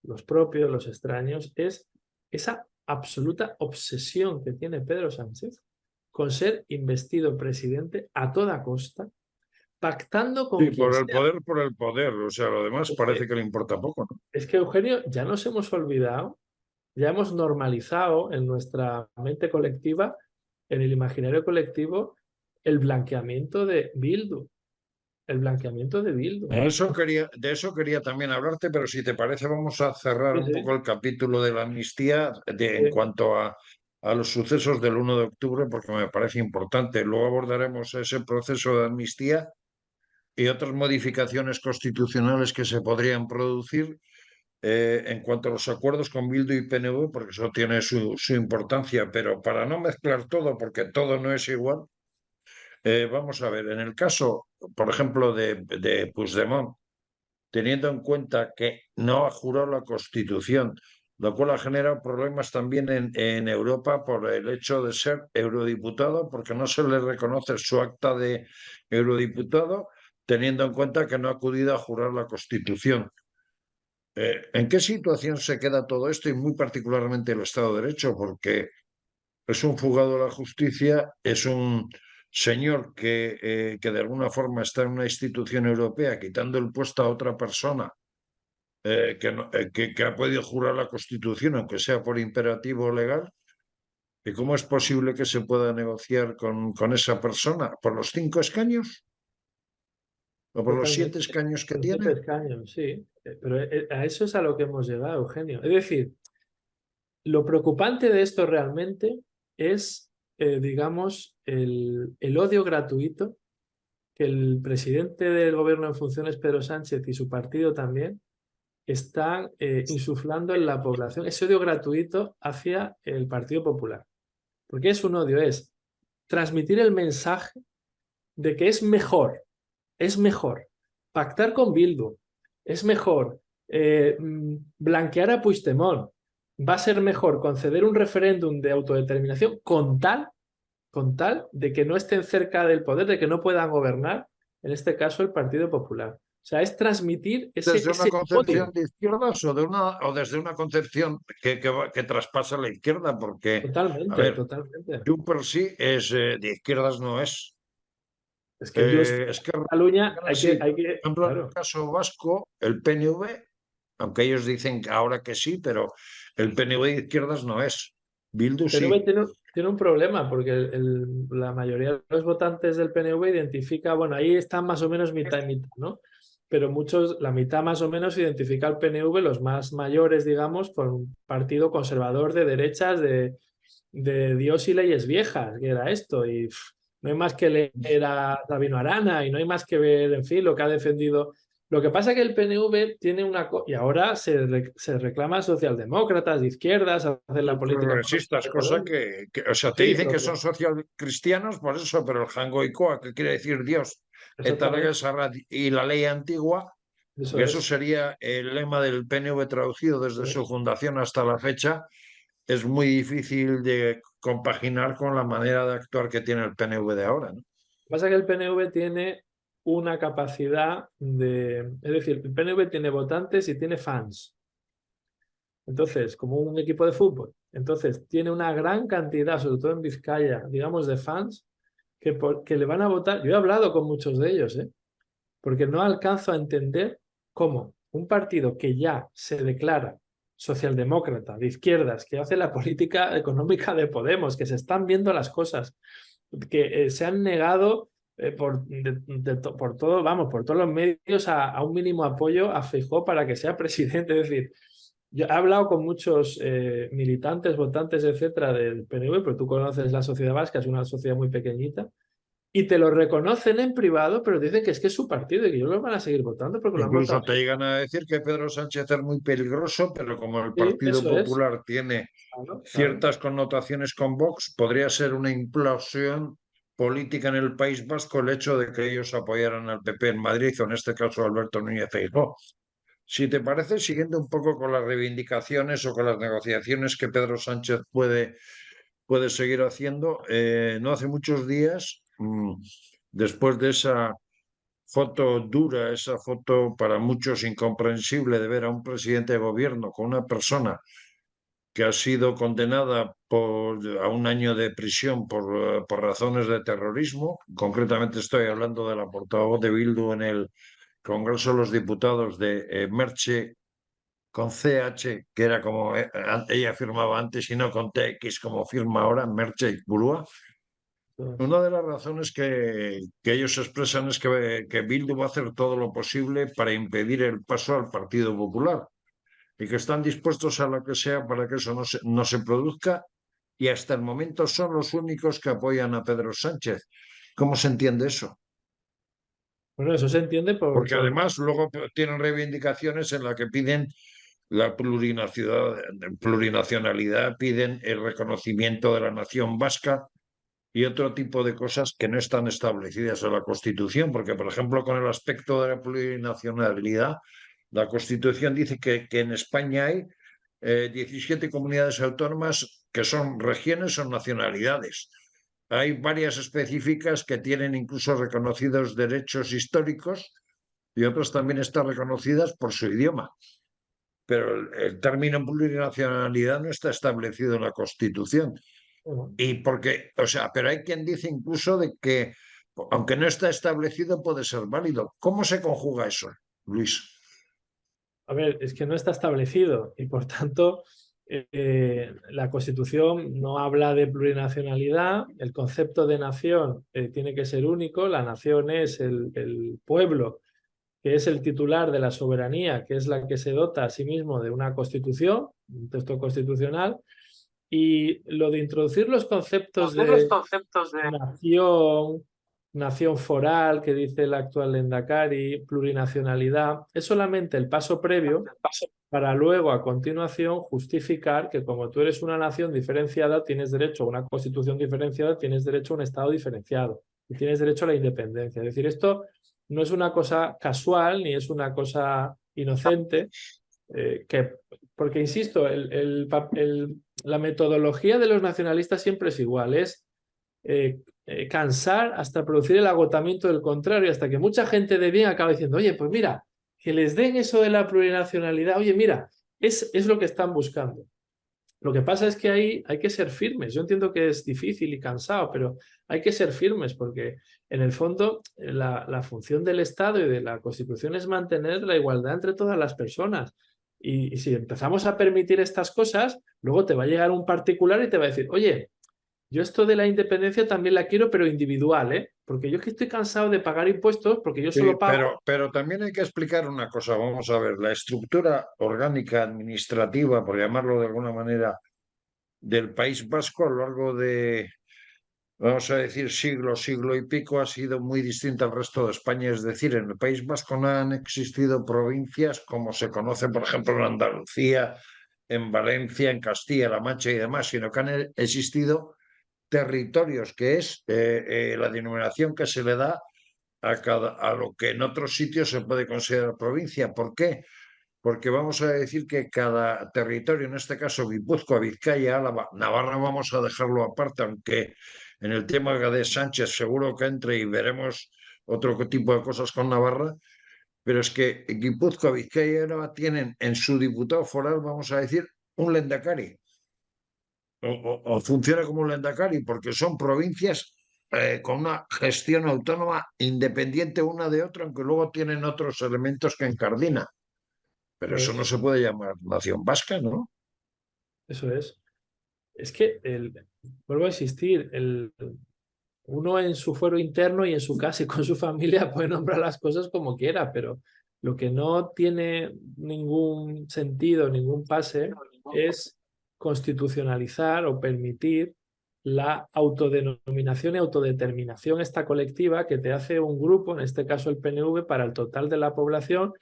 los propios, los extraños, es esa absoluta obsesión que tiene Pedro Sánchez con ser investido presidente a toda costa, pactando con Sí, quien sea. por el poder, o sea, lo demás parece que le importa poco, ¿no? Es que, Eugenio, ya nos hemos olvidado, ya hemos normalizado en nuestra mente colectiva, en el imaginario colectivo, el blanqueamiento de Bildu. El blanqueamiento de Bildu. De eso quería también hablarte, pero si te parece, vamos a cerrar Sí, un poco sí, el capítulo de la amnistía en sí. cuanto a los sucesos del 1 de octubre, porque me parece importante. Luego abordaremos ese proceso de amnistía y otras modificaciones constitucionales que se podrían producir en cuanto a los acuerdos con Bildu y PNV, porque eso tiene su importancia, pero para no mezclar todo, porque todo no es igual, vamos a ver, en el caso, por ejemplo, de Puigdemont, teniendo en cuenta que no ha jurado la Constitución, lo cual ha generado problemas también en Europa por el hecho de ser eurodiputado, porque no se le reconoce su acta de eurodiputado, teniendo en cuenta que no ha acudido a jurar la Constitución. ¿En qué situación se queda todo esto y muy particularmente el Estado de Derecho? Porque es un fugado de la justicia, es un señor que de alguna forma está en una institución europea quitando el puesto a otra persona que ha podido jurar la Constitución, aunque sea por imperativo legal. ¿Y cómo es posible que se pueda negociar con esa persona? ¿Por los 5 escaños? ¿O por los siete Totalmente. escaños que Los tiene? 7 escaños, sí. Pero a eso es a lo que hemos llegado, Eugenio. Es decir, lo preocupante de esto realmente es, digamos, el odio gratuito que el presidente del gobierno en funciones, Pedro Sánchez, y su partido también, están insuflando en la población. Ese odio gratuito hacia el Partido Popular. Porque es un odio, es transmitir el mensaje de que es mejor pactar con Bildu, es mejor blanquear a Puigdemont, va a ser mejor conceder un referéndum de autodeterminación con tal de que no estén cerca del poder, de que no puedan gobernar, en este caso el Partido Popular. O sea, es transmitir ese, ¿Desde una ese concepción odio. de izquierdas o desde una concepción que traspasa la izquierda? Porque, a Totalmente, ver, totalmente. Juncker sí es de izquierdas, no es. Es que yo estoy Esquerra en Cataluña, Republicana sí. hay que, Por ejemplo, en el claro. caso vasco, el PNV, aunque ellos dicen que ahora que sí, pero el PNV de izquierdas no es. Bildu PNV sí. tiene un problema porque la mayoría de los votantes del PNV identifica, bueno, ahí están más o menos mitad y mitad, ¿no? Pero muchos, la mitad más o menos identifica al PNV, los más mayores, digamos, por un partido conservador de derechas, de Dios y leyes viejas, que era esto. Y no hay más que leer a Sabino Arana y no hay más que ver, en fin, lo que ha defendido. Lo que pasa es que el PNV tiene una... y ahora se reclama socialdemócratas, de izquierdas, hacer la política económica Progresistas, de cosa Podemos. o sea, te Sí, dicen que son social cristianos, por eso, pero el Jangoicoa, que quiere decir Dios, exactamente. y la ley antigua, Eso que eso es. sería el lema del PNV traducido desde su fundación hasta la fecha, es muy difícil de compaginar con la manera de actuar que tiene el PNV de ahora, ¿no? Pasa que el PNV tiene una capacidad de... Es decir, el PNV tiene votantes y tiene fans. Entonces, como un equipo de fútbol. Entonces, tiene una gran cantidad, sobre todo en Vizcaya, digamos, de fans que le van a votar. Yo he hablado con muchos de ellos, ¿eh? Porque no alcanzo a entender cómo un partido que ya se declara socialdemócrata, de izquierdas, que hace la política económica de Podemos, que se están viendo las cosas, que se han negado por todo, vamos, por todos los medios a un mínimo apoyo a Feijóo para que sea presidente. Es decir, yo he hablado con muchos militantes, votantes, etcétera, del PNV, pero tú conoces la sociedad vasca, es una sociedad muy pequeñita, y te lo reconocen en privado, pero dicen que es su partido y que ellos lo van a seguir votando porque lo han votado. Incluso te llegan a decir que Pedro Sánchez es muy peligroso, pero como el Sí, Partido eso es. Popular tiene Claro, claro. ciertas connotaciones con Vox, podría ser una implosión política en el País Vasco el hecho de que ellos apoyaran al PP en Madrid, o en este caso Alberto Núñez Feijóo. Si te parece, siguiendo un poco con las reivindicaciones o con las negociaciones que Pedro Sánchez puede seguir haciendo, no hace muchos días, después de esa foto dura, esa foto para muchos incomprensible de ver a un presidente de gobierno con una persona que ha sido condenada a un año de prisión por razones de terrorismo. Concretamente estoy hablando de la portavoz de Bildu en el Congreso de los Diputados de Merche con CH, que era como ella firmaba antes, y no con TX como firma ahora, Merche Burúa. Eso es. Una de las razones que ellos expresan es que Bildu va a hacer todo lo posible para impedir el paso al Partido Popular y que están dispuestos a lo que sea para que eso no se produzca y hasta el momento son los únicos que apoyan a Pedro Sánchez. ¿Cómo se entiende eso? Bueno, eso se entiende Porque además luego tienen reivindicaciones en las que piden la plurinacionalidad, piden el reconocimiento de la nación vasca y otro tipo de cosas que no están establecidas en la Constitución, porque, por ejemplo, con el aspecto de la plurinacionalidad, la Constitución dice que en España hay 17 comunidades autónomas que son regiones o nacionalidades. Hay varias específicas que tienen incluso reconocidos derechos históricos y otras también están reconocidas por su idioma. Pero el término plurinacionalidad no está establecido en la Constitución. Bueno, Y porque, o sea, pero hay quien dice incluso de que, aunque no está establecido, puede ser válido. ¿Cómo se conjuga eso, Luis? a ver, es que no está establecido y por tanto la Constitución no habla de plurinacionalidad, el concepto de nación tiene que ser único, la nación es el pueblo que es el titular de la soberanía, que es la que se dota a sí mismo de una constitución, un texto constitucional, y lo de introducir los conceptos Conocer los de conceptos de nación, nación foral, que dice el actual Lehendakari, plurinacionalidad, es solamente el paso previo paso. para luego, a continuación, justificar que como tú eres una nación diferenciada, tienes derecho a una constitución diferenciada, tienes derecho a un Estado diferenciado y tienes derecho a la independencia. Es decir, esto no es una cosa casual ni es una cosa inocente, porque, insisto, la metodología de los nacionalistas siempre es igual, es cansar hasta producir el agotamiento del contrario, hasta que mucha gente de bien acaba diciendo, oye, pues mira, que les den eso de la plurinacionalidad, oye, mira, es lo que están buscando. Lo que pasa es que ahí hay que ser firmes. Yo entiendo que es difícil y cansado, pero hay que ser firmes porque en el fondo la función del Estado y de la Constitución es mantener la igualdad entre todas las personas. Y si empezamos a permitir estas cosas, luego te va a llegar un particular y te va a decir, oye, yo esto de la independencia también la quiero, pero individual, ¿eh? Porque yo es que estoy cansado de pagar impuestos porque yo Sí, solo pago. pero también hay que explicar una cosa. Vamos a ver, la estructura orgánica administrativa, por llamarlo de alguna manera, del País Vasco a lo largo de, vamos a decir, siglo y pico, ha sido muy distinta al resto de España. Es decir, en el País Vasco no han existido provincias como se conoce, por ejemplo, en Andalucía, en Valencia, en Castilla-La Mancha y demás, sino que han existido territorios, que es la denominación que se le da a lo que en otros sitios se puede considerar provincia. ¿Por qué? Porque vamos a decir que cada territorio, en este caso Guipúzcoa, Vizcaya, Álava, Navarra, vamos a dejarlo aparte, aunque en el tema de Sánchez seguro que entre y veremos otro tipo de cosas con Navarra, pero es que Guipúzcoa, Vizcaya y Álava tienen en su diputado foral, vamos a decir, un Lendakari, o funciona como un Lendakari, porque son provincias con una gestión autónoma independiente una de otra, aunque luego tienen otros elementos que encardinan. Pero eso no Pues se puede llamar nación vasca, ¿no? eso es. Es que, vuelvo a insistir, uno en su fuero interno y en su casa y con su familia puede nombrar las cosas como quiera, pero lo que no tiene ningún sentido, ningún pase, es constitucionalizar o permitir la autodenominación y autodeterminación esta colectiva que te hace un grupo, en este caso el PNV, para el total de la población,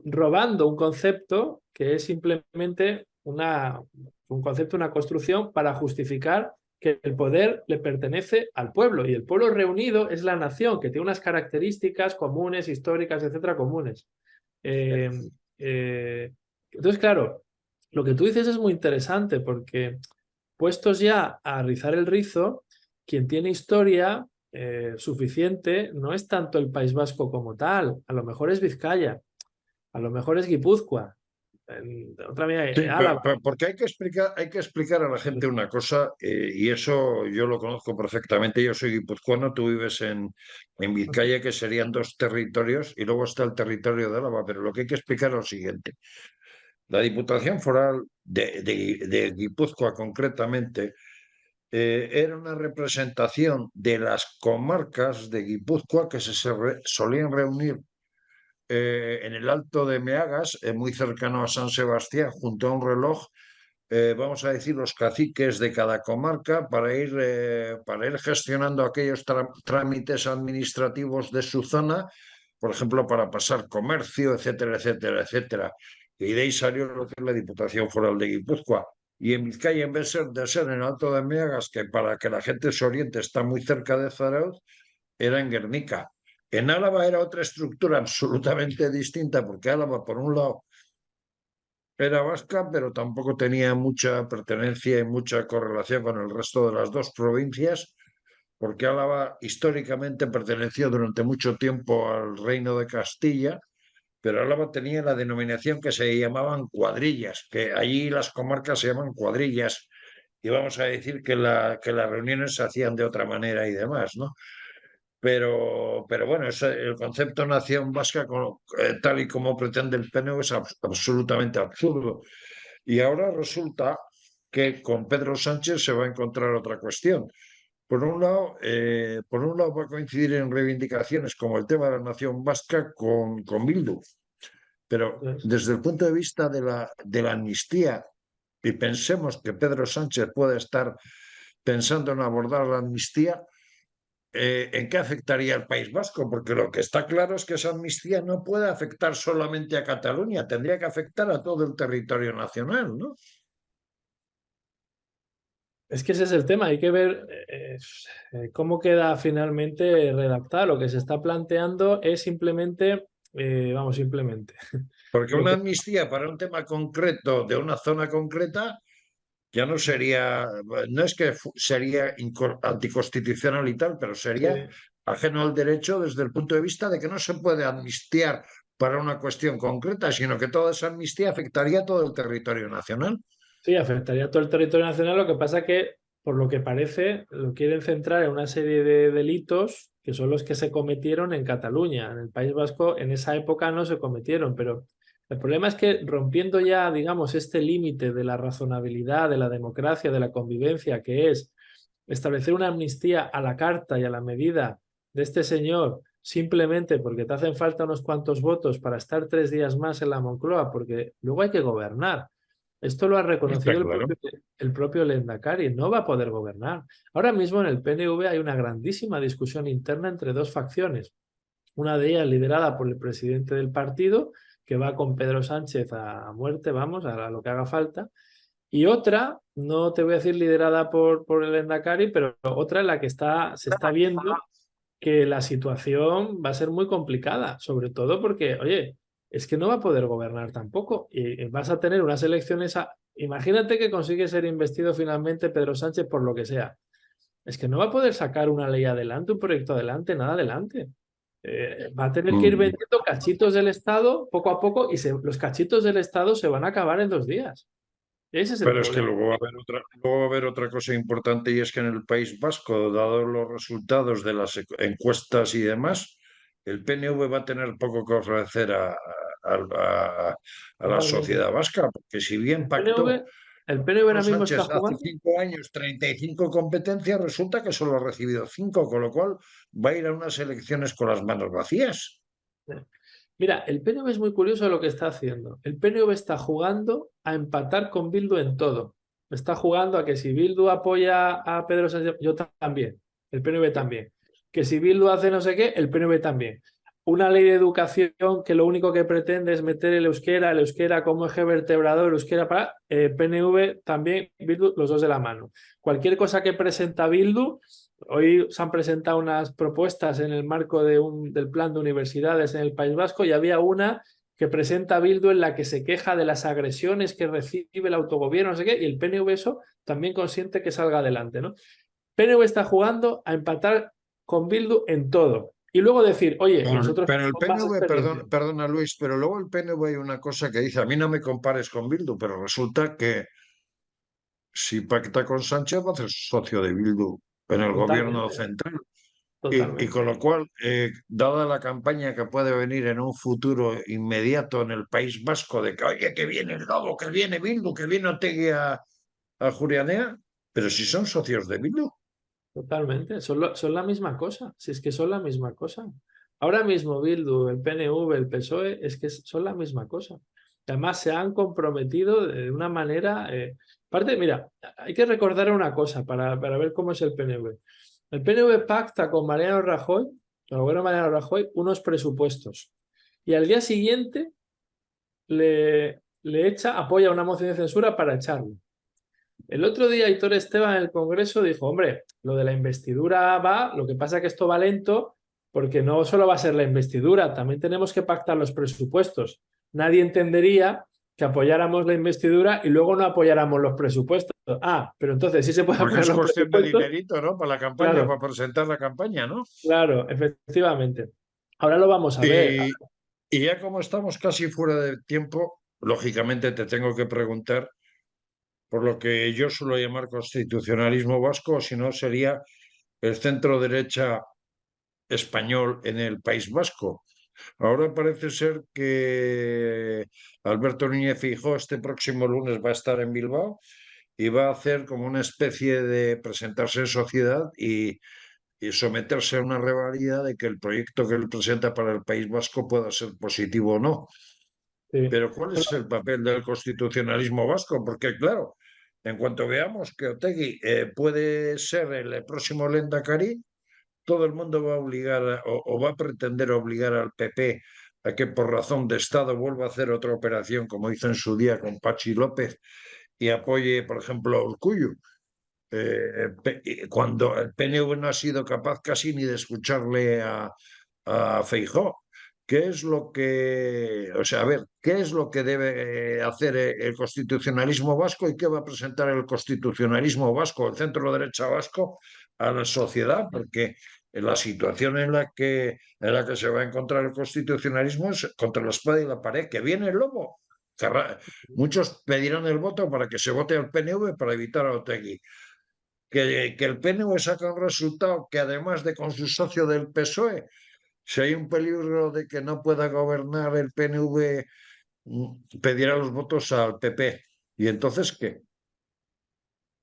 robando un concepto que es simplemente un concepto, una construcción para justificar que el poder le pertenece al pueblo y el pueblo reunido es la nación que tiene unas características comunes, históricas, etcétera, comunes. Eh, eh, entonces, claro, lo que tú dices es muy interesante porque puestos ya a rizar el rizo, quien tiene historia suficiente no es tanto el País Vasco como tal, a lo mejor es Vizcaya, a lo mejor es Guipúzcoa, otra vez Sí, Álava. porque hay que explicar a la gente una cosa, y eso yo lo conozco perfectamente. Yo soy guipuzcoano, tú vives en Vizcaya, que serían dos territorios, y luego está el territorio de Álava, pero lo que hay que explicar es lo siguiente. La Diputación Foral de Guipúzcoa, concretamente, era una representación de las comarcas de Guipúzcoa que solían reunir en el Alto de Meagas, muy cercano a San Sebastián, junto a un reloj, vamos a decir, los caciques de cada comarca para ir gestionando aquellos trámites administrativos de su zona, por ejemplo, para pasar comercio, etcétera, etcétera, etcétera. Y de ahí salió lo que es la Diputación Foral de Guipúzcoa. Y en Vizcaya, en vez de ser en el Alto de Meagas, que para que la gente se oriente está muy cerca de Zarauz, era en Guernica. En Álava era otra estructura absolutamente distinta, porque Álava, por un lado, era vasca, pero tampoco tenía mucha pertenencia y mucha correlación con el resto de las dos provincias, porque Álava históricamente perteneció durante mucho tiempo al Reino de Castilla, pero Álava tenía la denominación que se llamaban cuadrillas, que allí las comarcas se llaman cuadrillas, y vamos a decir que las reuniones se hacían de otra manera y demás, ¿no? Pero bueno, el concepto nación vasca, tal y como pretende el PNV, es absolutamente absurdo. Y ahora resulta que con Pedro Sánchez se va a encontrar otra cuestión. Por un lado va a coincidir en reivindicaciones como el tema de la nación vasca con Bildu, pero Entonces, desde el punto de vista de la amnistía, y pensemos que Pedro Sánchez puede estar pensando en abordar la amnistía, ¿en qué afectaría al País Vasco? Porque lo que está claro es que esa amnistía no puede afectar solamente a Cataluña, tendría que afectar a todo el territorio nacional, ¿no? es que ese es el tema, hay que ver cómo queda finalmente redactado. Lo que se está planteando es simplemente, vamos, simplemente. Porque Lo una que, amnistía para un tema concreto de una zona concreta ya no sería, no es que sería anticonstitucional y tal, pero sería sí, ajeno al derecho desde el punto de vista de que no se puede amnistiar para una cuestión concreta, sino que toda esa amnistía afectaría a todo el territorio nacional. sí, afectaría a todo el territorio nacional. Lo que pasa que, por lo que parece, lo quieren centrar en una serie de delitos que son los que se cometieron en Cataluña. En el País Vasco en esa época no se cometieron, pero el problema es que rompiendo ya, digamos, este límite de la razonabilidad, de la democracia, de la convivencia, que es establecer una amnistía a la carta y a la medida de este señor simplemente porque te hacen falta unos cuantos votos para estar 3 días más en la Moncloa, porque luego hay que gobernar. Esto lo ha Está reconocido claro. el propio Lehendakari, no va a poder gobernar. Ahora mismo en el PNV hay una grandísima discusión interna entre dos facciones. Una de ellas liderada por el presidente del partido, que va con Pedro Sánchez a muerte, vamos, a lo que haga falta, y otra, no te voy a decir liderada por el Endacari, pero otra en la que se está viendo que la situación va a ser muy complicada, sobre todo porque, oye, es que no va a poder gobernar tampoco y vas a tener unas elecciones. Imagínate que consigue ser investido finalmente Pedro Sánchez por lo que sea. Es que no va a poder sacar una ley adelante, un proyecto adelante, nada adelante. Va a tener que ir Mm. vendiendo cachitos del Estado poco a poco y los cachitos del Estado se van a acabar en 2 días. Ese es el Pero es que problema. luego va a haber otra cosa importante y es que en el País Vasco, dados los resultados de las encuestas y demás, el PNV va a tener poco que ofrecer a la Totalmente. sociedad vasca, porque si bien El pactó PNV, el PNV Pedro ahora mismo está Sánchez hace jugando. 5 años 35 competencias, resulta que solo ha recibido 5, con lo cual va a ir a unas elecciones con las manos vacías. Mira, el PNV es muy curioso de lo que está haciendo. El PNV está jugando a empatar con Bildu en todo. Está jugando a que si Bildu apoya a Pedro Sánchez, yo también, el PNV también. Que si Bildu hace no sé qué, el PNV también. Una ley de educación que lo único que pretende es meter el euskera como eje vertebrador, el euskera para PNV también, Bildu, los dos de la mano. Cualquier cosa que presenta Bildu, hoy se han presentado unas propuestas en el marco del plan de universidades en el País Vasco y había una que presenta Bildu en la que se queja de las agresiones que recibe el autogobierno, no sé qué, y el PNV eso también consiente que salga adelante, ¿no? PNV está jugando a empatar con Bildu en todo. Y luego decir, oye, nosotros Pero el tenemos más PNV, experiencia. perdona Luis, pero luego el PNV hay una cosa que dice, a mí no me compares con Bildu, pero resulta que si pacta con Sánchez va a ser socio de Bildu en el gobierno Totalmente, central. Y totalmente. con lo cual, dada la campaña que puede venir en un futuro inmediato en el País Vasco de que, oye, que viene el Lobo, que viene Bildu, que viene Otegi a Jurianea, pero si son socios de Bildu. Totalmente, son la misma cosa, si es que son la misma cosa. Ahora mismo Bildu, el PNV, el PSOE, es que son la misma cosa. Además se han comprometido de una manera. Aparte, mira, hay que recordar una cosa para ver cómo es el PNV. El PNV pacta con Mariano Rajoy, con el gobierno de Mariano Rajoy, unos presupuestos. Y al día siguiente apoya una moción de censura para echarlo. El otro día Aitor Esteban en el Congreso dijo, hombre, lo de la investidura va, lo que pasa es que esto va lento porque no solo va a ser la investidura, también tenemos que pactar los presupuestos. Nadie entendería que apoyáramos la investidura y luego no apoyáramos los presupuestos. Ah, pero entonces sí se puede Porque apoyar es los cuestión de presupuestos. dinerito, ¿no? Para la campaña, Claro, para presentar la campaña, ¿no? claro, efectivamente. Ahora lo vamos a ver. Y, y ya como estamos casi fuera de tiempo, lógicamente te tengo que preguntar por lo que yo suelo llamar constitucionalismo vasco, o si no sería el centro derecha español en el País Vasco. Ahora parece ser que Alberto Núñez Feijóo este próximo lunes va a estar en Bilbao y va a hacer como una especie de presentarse en sociedad y someterse a una rivalidad de que el proyecto que él presenta para el País Vasco pueda ser positivo o no. Sí. Pero ¿cuál es el papel del constitucionalismo vasco? Porque claro, en cuanto veamos que Otegi puede ser el próximo Lehendakari, todo el mundo va a obligar o va a pretender obligar al PP a que por razón de Estado vuelva a hacer otra operación como hizo en su día con Pachi López y apoye, por ejemplo, a Urkullu. Cuando el PNV no ha sido capaz casi ni de escucharle a Feijóo. ¿Qué es lo que, o sea, a ver, qué es lo que debe hacer el constitucionalismo vasco y qué va a presentar el constitucionalismo vasco, el centro derecha vasco a la sociedad? Porque la situación en la que se va a encontrar el constitucionalismo es contra la espada y la pared, que viene el lobo. Muchos pedirán el voto para que se vote al PNV para evitar a Otegi. Que el PNV saca un resultado que además de con su socio del PSOE, si hay un peligro de que no pueda gobernar el PNV, pedirá los votos al PP. ¿Y entonces qué?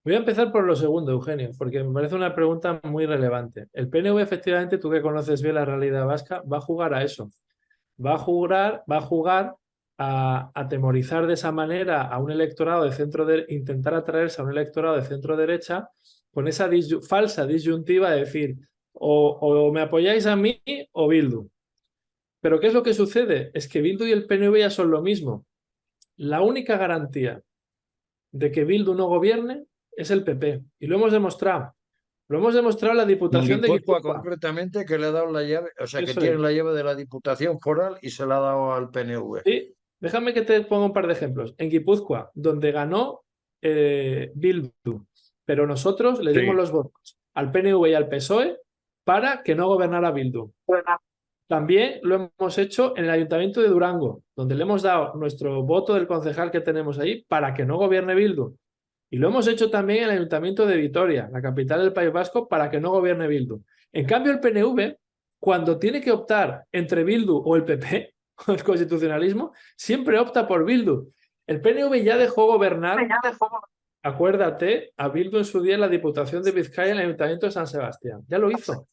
Voy a empezar por lo segundo, Eugenio, porque me parece una pregunta muy relevante. El PNV, efectivamente, tú que conoces bien la realidad vasca, va a jugar a eso. Va a jugar a atemorizar de esa manera a un electorado de intentar atraerse a un electorado de centro derecha con esa falsa disyuntiva de decir o me apoyáis a mí o Bildu. Pero ¿qué es lo que sucede? Es que Bildu y el PNV ya son lo mismo. La única garantía de que Bildu no gobierne es el PP. Y lo hemos demostrado. Lo hemos demostrado en la En Diputación de Guipúzcoa Guipúzcoa. concretamente, que le ha dado la llave, o sea, que Eso tiene es. la llave de la Diputación Foral y se la ha dado al PNV. Sí, déjame que te ponga un par de ejemplos. En Guipúzcoa, donde ganó Bildu, pero nosotros le dimos Sí, los votos al PNV y al PSOE para que no gobernara Bildu. También lo hemos hecho en el Ayuntamiento de Durango, donde le hemos dado nuestro voto del concejal que tenemos ahí para que no gobierne Bildu. Y lo hemos hecho también en el Ayuntamiento de Vitoria, la capital del País Vasco, para que no gobierne Bildu. En cambio, el PNV, cuando tiene que optar entre Bildu o el PP, o el constitucionalismo, siempre opta por Bildu. El PNV ya dejó gobernar, acuérdate, a Bildu en su día en la Diputación de Vizcaya en el Ayuntamiento de San Sebastián. Ya lo hizo,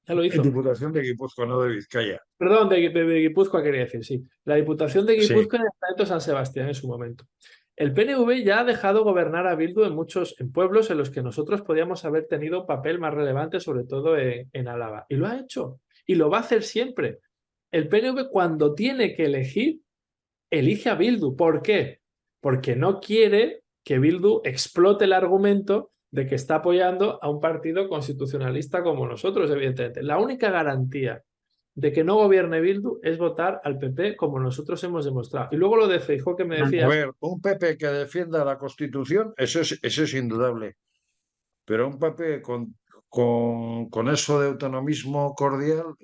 ya lo hizo. Diputación de Guipúzcoa, no de Vizcaya. Perdón, de Guipúzcoa quería decir, sí. La Diputación de Sí. Guipúzcoa en el Ayuntamiento de San Sebastián en su momento. El PNV ya ha dejado gobernar a Bildu en pueblos en los que nosotros podíamos haber tenido un papel más relevante, sobre todo en Álava. Y lo ha hecho. Y lo va a hacer siempre. El PNV cuando tiene que elegir, elige a Bildu. ¿Por qué? Porque no quiere que Bildu explote el argumento de que está apoyando a un partido constitucionalista como nosotros, evidentemente. La única garantía de que no gobierne Bildu es votar al PP como nosotros hemos demostrado. Y luego lo de Feijóo que me A decías, ver, un PP que defienda la Constitución, eso es indudable. Pero un PP con eso de autonomismo cordial,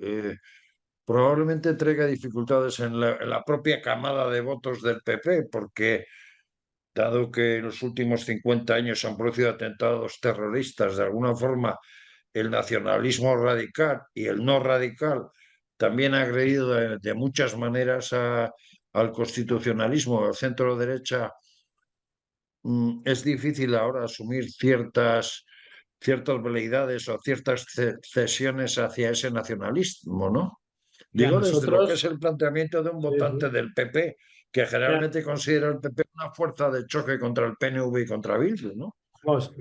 probablemente traiga dificultades en la propia camada de votos del PP, porque dado que en los últimos 50 años se han producido atentados terroristas, de alguna forma el nacionalismo radical y el no radical también ha agredido de muchas maneras al constitucionalismo, al centro derecha. Es difícil ahora asumir ciertas veleidades o ciertas cesiones hacia ese nacionalismo, ¿no? y a Digo desde lo que es nosotros, el planteamiento de un sí, votante sí, del PP, que mira, generalmente considera el PP una fuerza de choque contra el PNV y contra Bildu, ¿no? vamos,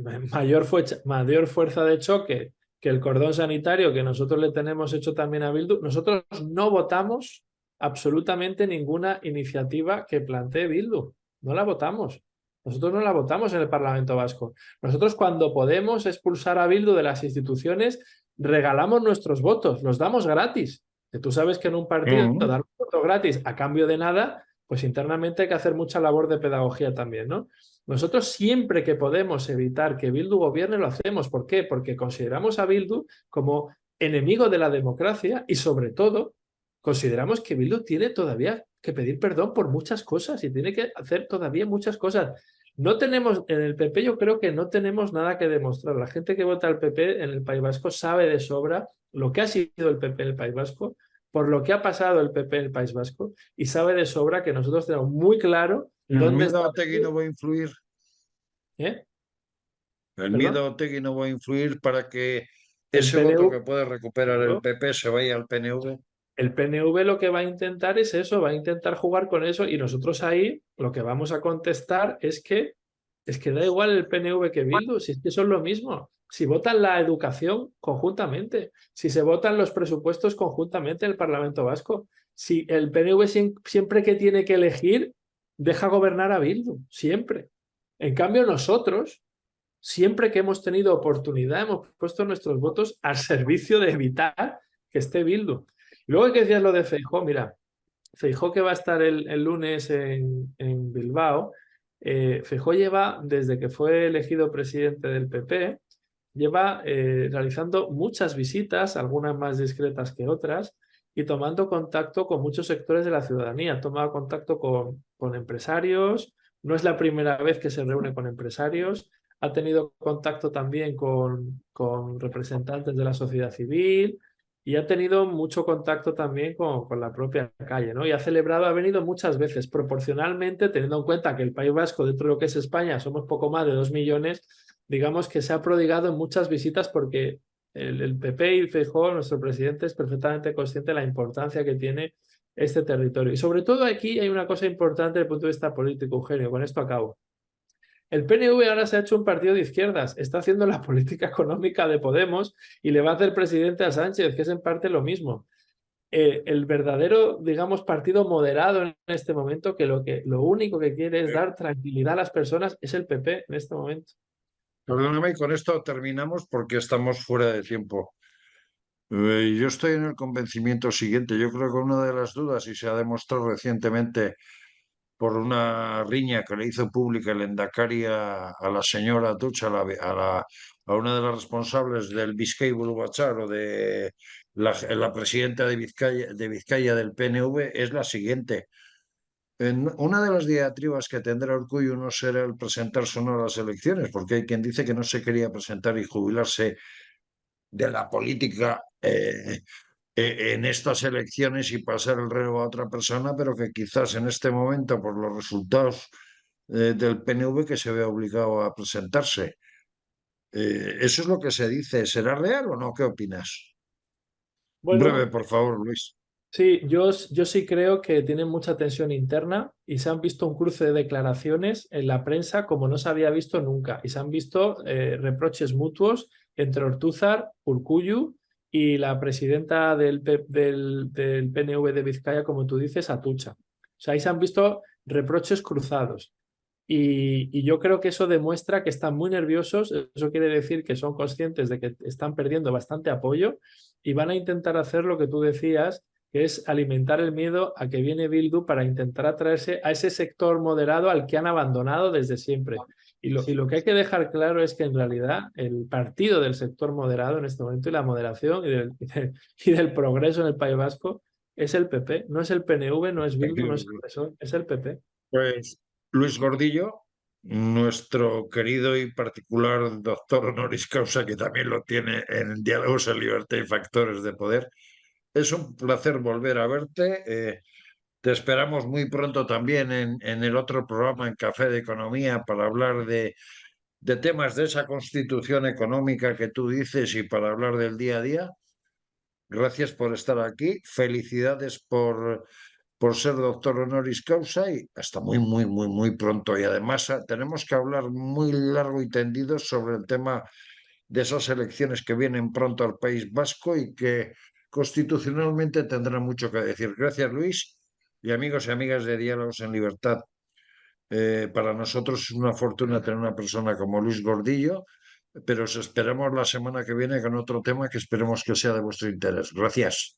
mayor fuerza de choque que el cordón sanitario que nosotros le tenemos hecho también a Bildu. Nosotros no votamos absolutamente ninguna iniciativa que plantee Bildu. No la votamos. Nosotros no la votamos en el Parlamento Vasco. Nosotros cuando podemos expulsar a Bildu de las instituciones, regalamos nuestros votos, los damos gratis. Que tú sabes que en un partido Mm. dar un voto gratis a cambio de nada pues internamente hay que hacer mucha labor de pedagogía también, ¿no? Nosotros siempre que podemos evitar que Bildu gobierne lo hacemos. ¿Por qué? Porque consideramos a Bildu como enemigo de la democracia y sobre todo consideramos que Bildu tiene todavía que pedir perdón por muchas cosas y tiene que hacer todavía muchas cosas. No tenemos, en el PP yo creo que no tenemos nada que demostrar. La gente que vota al PP en el País Vasco sabe de sobra lo que ha sido el PP en el País Vasco, por lo que ha pasado el PP en el País Vasco y sabe de sobra que nosotros tenemos muy claro El dónde miedo está. a Otegi no va a influir. ¿Eh? El ¿Perdón? miedo a Otegi no va a influir para que El ese voto que PNV, puede recuperar el PP se vaya al PNV. el PNV lo que va a intentar es eso, va a intentar jugar con eso y nosotros ahí lo que vamos a contestar es que da igual el PNV que Bildu, si es que son lo mismo. Si votan la educación conjuntamente, si se votan los presupuestos conjuntamente en el Parlamento Vasco, si el PNV siempre que tiene que elegir deja gobernar a Bildu, siempre. En cambio nosotros, siempre que hemos tenido oportunidad, hemos puesto nuestros votos al servicio de evitar que esté Bildu. Y luego que decías lo de Feijóo, mira, Feijóo que va a estar el lunes en Bilbao, Feijóo lleva, desde que fue elegido presidente del PP, lleva realizando muchas visitas, algunas más discretas que otras, y tomando contacto con muchos sectores de la ciudadanía. Ha tomado contacto con empresarios, no es la primera vez que se reúne con empresarios, ha tenido contacto también con representantes de la sociedad civil y ha tenido mucho contacto también con la propia calle, ¿no? Y ha celebrado, ha venido muchas veces, proporcionalmente, teniendo en cuenta que el País Vasco, dentro de lo que es España, somos poco más de 2 millones, digamos que se ha prodigado en muchas visitas porque el PP y Feijóo, nuestro presidente, es perfectamente consciente de la importancia que tiene este territorio. Y sobre todo aquí hay una cosa importante desde el punto de vista político, Eugenio, con esto acabo. El PNV ahora se ha hecho un partido de izquierdas, está haciendo la política económica de Podemos y le va a hacer presidente a Sánchez, que es en parte lo mismo. El verdadero, digamos, partido moderado en este momento, lo único que quiere es dar tranquilidad a las personas, es el PP en este momento. Perdóname, y con esto terminamos porque estamos fuera de tiempo. Yo estoy en el convencimiento siguiente. Yo creo que una de las dudas, y se ha demostrado recientemente por una riña que le hizo pública el Endacari a la señora Tucha, a una de las responsables del Bizkaia Batzar o de la presidenta de Vizcaya del PNV, es la siguiente. Una de las diatribas que tendrá Urkullu no será el presentarse o no a las elecciones, porque hay quien dice que no se quería presentar y jubilarse de la política en estas elecciones y pasar el relevo a otra persona, pero que quizás en este momento, por los resultados del PNV, que se ve obligado a presentarse. Eso es lo que se dice. ¿Será real o no? ¿Qué opinas? Breve, Bueno, por favor, Luis. sí, yo sí creo que tienen mucha tensión interna y se han visto un cruce de declaraciones en la prensa como no se había visto nunca. Y se han visto reproches mutuos entre Ortúzar, Urkullu y la presidenta del PNV de Vizcaya, como tú dices, Atutxa. O sea, ahí se han visto reproches cruzados. Y yo creo que eso demuestra que están muy nerviosos, eso quiere decir que son conscientes de que están perdiendo bastante apoyo y van a intentar hacer lo que tú decías, que es alimentar el miedo a que viene Bildu para intentar atraerse a ese sector moderado al que han abandonado desde siempre. Y lo que hay que dejar claro es que en realidad el partido del sector moderado en este momento y la moderación y del progreso en el País Vasco es el PP, no es el PNV, no es Bildu, no es el PSOE, es el PP. Pues Luis Gordillo, nuestro querido y particular doctor honoris causa, que también lo tiene en Diálogos en Libertad y Factores de Poder. Es un placer volver a verte. Te esperamos muy pronto también en el otro programa, en Café de Economía, para hablar de temas de esa constitución económica que tú dices y para hablar del día a día. Gracias por estar aquí. Felicidades por ser doctor honoris causa y hasta muy, muy, muy, muy pronto. Y además tenemos que hablar muy largo y tendido sobre el tema de esas elecciones que vienen pronto al País Vasco y que constitucionalmente tendrán mucho que decir. Gracias, Luis, y amigos y amigas de Diálogos en Libertad. Para nosotros es una fortuna tener una persona como Luis Gordillo, pero os esperamos la semana que viene con otro tema que esperemos que sea de vuestro interés. Gracias.